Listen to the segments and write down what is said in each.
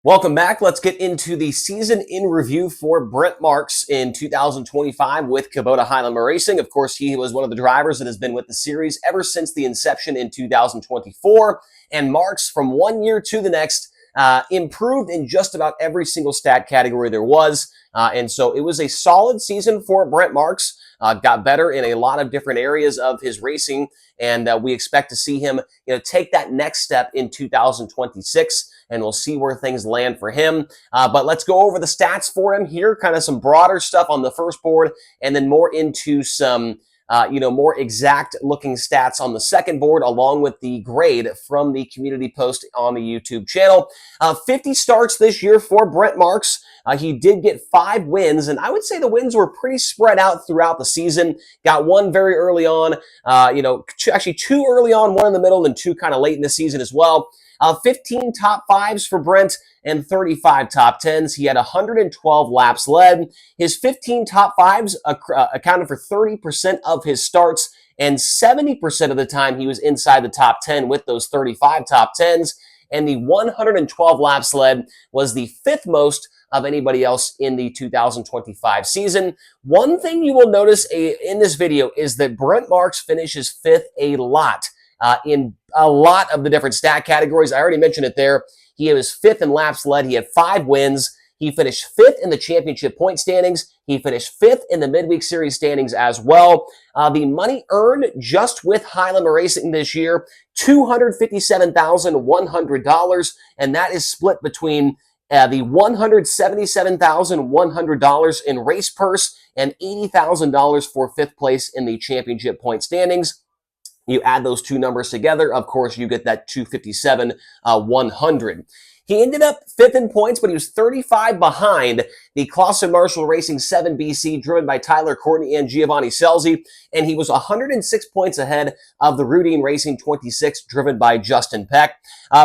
Welcome back. Let's get into the season in review for Brent Marks in 2025 with Kubota Highland Racing. Of course, he was one of the drivers that has been with the series ever since the inception in 2024. And Marks, from one year to the next, improved in just about every single stat category there was. And so it was a solid season for Brent Marks. Got better in a lot of different areas of his racing, and we expect to see him, take that next step in 2026. And we'll see where things land for him. But let's go over the stats for him here, kind of some broader stuff on the first board, and then more into some, more exact looking stats on the second board, along with the grade from the community post on the YouTube channel. 50 starts this year for Brent Marks. He did get 5 wins, and I would say the wins were pretty spread out throughout the season. Got one very early on, actually 2 early on, 1 in the middle, and 2 kind of late in the season as well. 15 top 5s for Brent and 35 top 10s. He had 112 laps led. His 15 top 5s accounted for 30% of his starts, and 70% of the time he was inside the top 10 with those 35 top 10s. And the 112 laps led was the 5th most of anybody else in the 2025 season. One thing you will notice in this video is that Brent Marks finishes 5th a lot. In a lot of the different stat categories. I already mentioned it there. He was 5th in laps led. He had 5 wins. He finished 5th in the championship point standings. He finished 5th in the midweek series standings as well. The money earned just with Highland Racing this year, $257,100, and that is split between the $177,100 in race purse and $80,000 for 5th place in the championship point standings. You add those two numbers together, of course, you get that 257,100. He ended up 5th in points, but he was 35 behind the Clausen Marshall Racing 7BC, driven by Tyler Courtney and Giovanni Scelzi, and he was 106 points ahead of the Rudine Racing 26, driven by Justin Peck.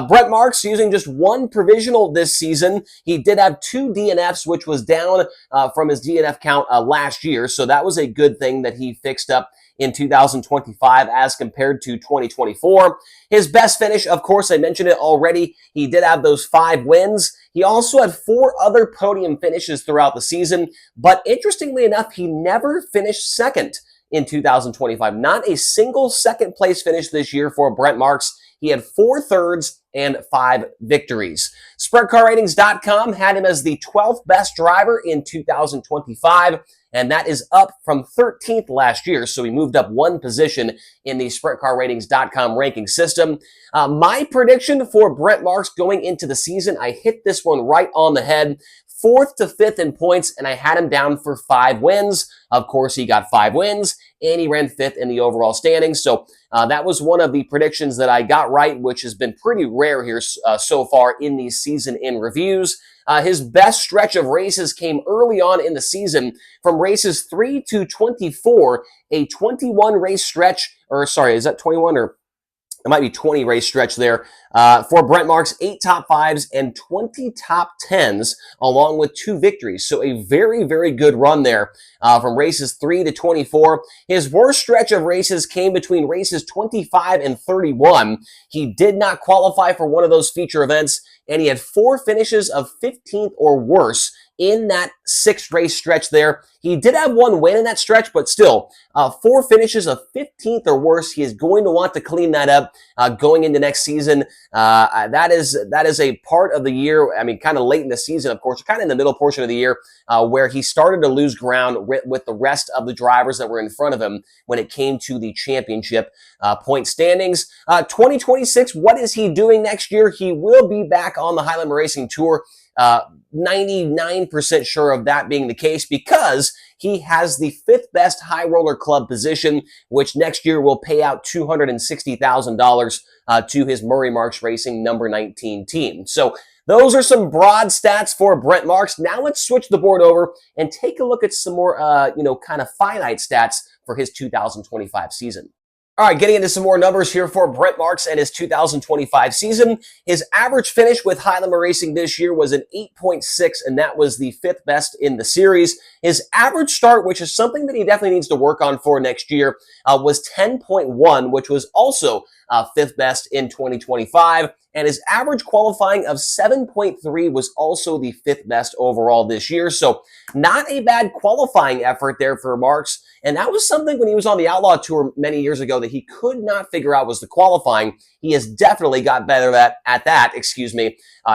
Brent Marks using just 1 provisional this season. He did have 2 DNFs, which was down from his DNF count last year, so that was a good thing that he fixed up in 2025 as compared to 2024. His best finish, of course, I mentioned it already. He did have those 5 wins. He also had 4 other podium finishes throughout the season, but interestingly enough, he never finished second in 2025. Not a single second place finish this year for Brent Marks. He had 4 thirds and 5 victories. SprintCarRatings.com had him as the 12th best driver in 2025, and that is up from 13th last year, so he moved up 1 position in the SprintCarRatings.com ranking system. My prediction for Brent Marks going into the season, I hit this one right on the head. 4th to 5th in points, and I had him down for 5 wins. Of course, he got 5 wins, and he ran 5th in the overall standings. So that was one of the predictions that I got right, which has been pretty rare here so far in these season in reviews. His best stretch of races came early on in the season from races 3 to 24, a 21 race stretch, or sorry, is that 21 or it might be 20 race stretch there for Brent Marks, 8 top 5s and 20 top 10s, along with 2 victories. So a very, very good run there from races 3 to 24. His worst stretch of races came between races 25 and 31. He did not qualify for one of those feature events, and he had 4 finishes of 15th or worse in that 6 race stretch there. He did have 1 win in that stretch, but still, 4 finishes of 15th or worse. He is going to want to clean that up going into next season. That is a part of the year, I mean, kind of late in the season, of course, kind of in the middle portion of the year, where he started to lose ground with the rest of the drivers that were in front of him when it came to the championship point standings. 2026, what is he doing next year? He will be back on the Highland Racing Tour. 99% sure of that being the case, because he has the 5th best high roller club position, which next year will pay out $260,000 to his Murray Marks Racing number 19 team. So those are some broad stats for Brent Marks. Now let's switch the board over and take a look at some more, kind of finite stats for his 2025 season. All right, getting into some more numbers here for Brent Marks and his 2025 season. His average finish with high limit racing this year was an 8.6, and that was the fifth best in the series. His average start, which is something that he definitely needs to work on for next year, was 10.1, which was also fifth best in 2025. And his average qualifying of 7.3 was also the fifth best overall this year. So not a bad qualifying effort there for Marks. And that was something when he was on the Outlaw Tour many years ago that he could not figure out was the qualifying. He has definitely got better at that,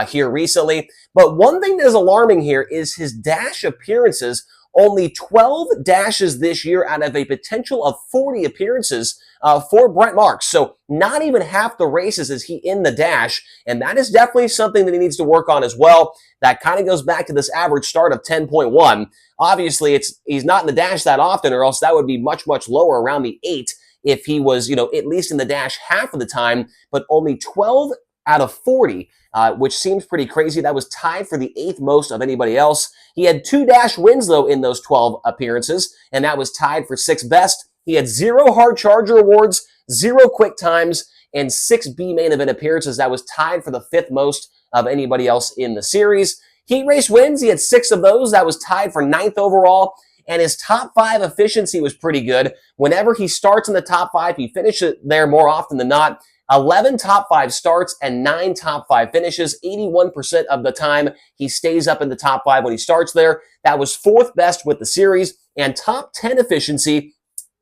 here recently. But one thing that is alarming here is his dash appearances. Only 12 dashes this year out of a potential of 40 appearances for Brent Marks. So not even half the races is he in the dash, and that is definitely something that he needs to work on as well. That kind of goes back to this average start of 10.1. Obviously, he's not in the dash that often, or else that would be much, much lower, around the 8, if he was, at least in the dash half of the time, but only 12 out of 40, which seems pretty crazy. That was tied for the 8th most of anybody else. He had 2 dash wins, though, in those 12 appearances, and that was tied for 6th best. He had 0 hard charger awards, 0 quick times, and 6 B main event appearances. That was tied for the 5th most of anybody else in the series. Heat race wins, he had 6 of those. That was tied for 9th overall. And his top 5 efficiency was pretty good. Whenever he starts in the top 5, he finishes there more often than not. 11 top 5 starts and 9 top 5 finishes. 81% of the time he stays up in the top 5 when he starts there. That was 4th best with the series. And top 10 efficiency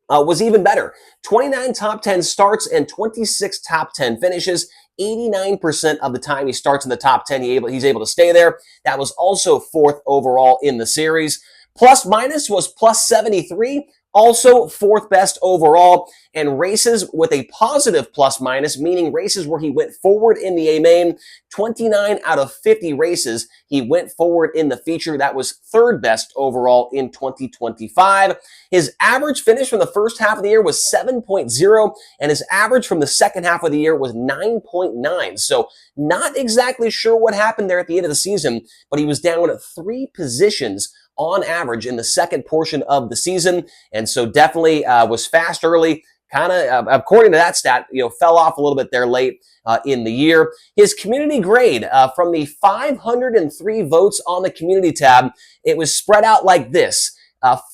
was even better. 29 top 10 starts and 26 top 10 finishes. 89% of the time he starts in the top 10, he's able to stay there. That was also 4th overall in the series. Plus minus was plus 73. Also 4th best overall, and races with a positive plus minus, meaning races where he went forward in the A main, 29 out of 50 races he went forward in the feature. That was 3rd best overall in 2025. His average finish from the first half of the year was 7.0, and his average from the second half of the year was 9.9. So not exactly sure what happened there at the end of the season, but he was down at 3 positions on average in the second portion of the season. And so definitely was fast early, kind of, according to that stat, fell off a little bit there late in the year. His community grade, from the 503 votes on the community tab, it was spread out like this.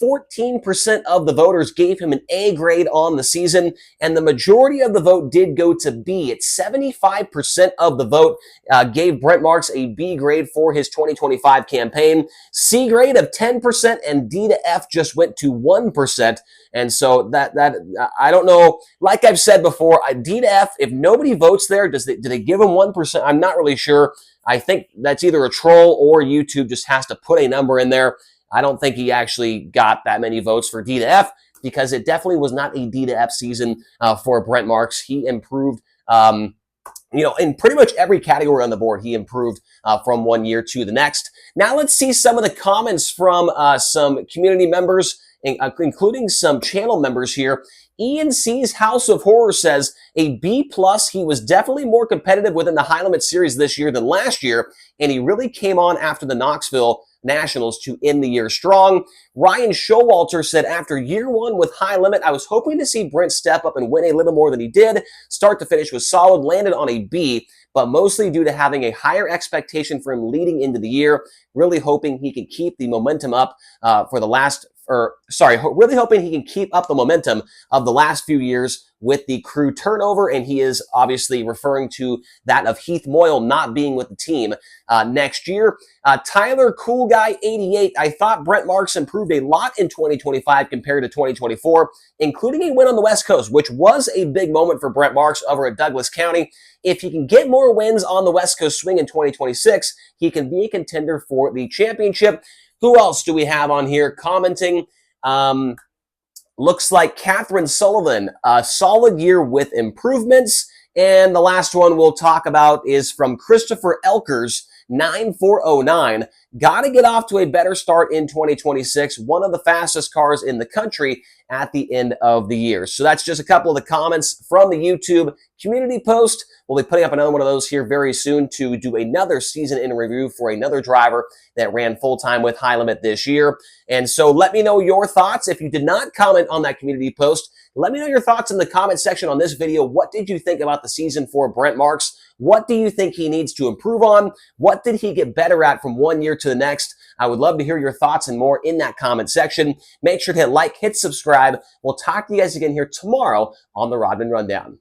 14% of the voters gave him an A grade on the season, and the majority of the vote did go to B. It's 75% of the vote gave Brent Marks a B grade for his 2025 campaign. C grade of 10%, and D to F just went to 1%. And so that I don't know. Like I've said before, D to F, if nobody votes there, do they give him 1%? I'm not really sure. I think that's either a troll or YouTube just has to put a number in there. I don't think he actually got that many votes for D to F, because it definitely was not a D to F season for Brent Marks. He improved, in pretty much every category on the board. He improved from one year to the next. Now let's see some of the comments from some community members, including some channel members here. Ian C's House of Horror says a B+. He was definitely more competitive within the high limit series this year than last year, and he really came on after the Knoxville Nationals to end the year strong. Ryan Showalter said, after year 1 with high limit, I was hoping to see Brent step up and win a little more than he did. Start to finish was solid, landed on a B, but mostly due to having a higher expectation for him leading into the year. Really hoping he can keep the momentum up really hoping he can keep up the momentum of the last few years with the crew turnover, and he is obviously referring to that of Heath Moyle not being with the team next year. Tyler Cool Guy 88, I thought Brent Marks improved a lot in 2025 compared to 2024, including a win on the West Coast, which was a big moment for Brent Marks over at Douglas County. If he can get more wins on the West Coast swing in 2026, he can be a contender for the championship. Who else do we have on here commenting? Looks like Catherine Sullivan, a solid year with improvements. And the last one we'll talk about is from Christopher Elkers, 9409. Got to get off to a better start in 2026. One of the fastest cars in the country at the end of the year. So that's just a couple of the comments from the YouTube community post. We'll be putting up another one of those here very soon to do another season in review for another driver that ran full-time with High Limit this year. And so let me know your thoughts. If you did not comment on that community post, Let me know your thoughts in the comment section on this video. What did you think about the season for Brent Marks? What do you think he needs to improve on? What did he get better at from one year to the next? I would love to hear your thoughts and more in that comment section. Make sure to hit like, hit subscribe. We'll talk to you guys again here tomorrow on the Rodman Rundown.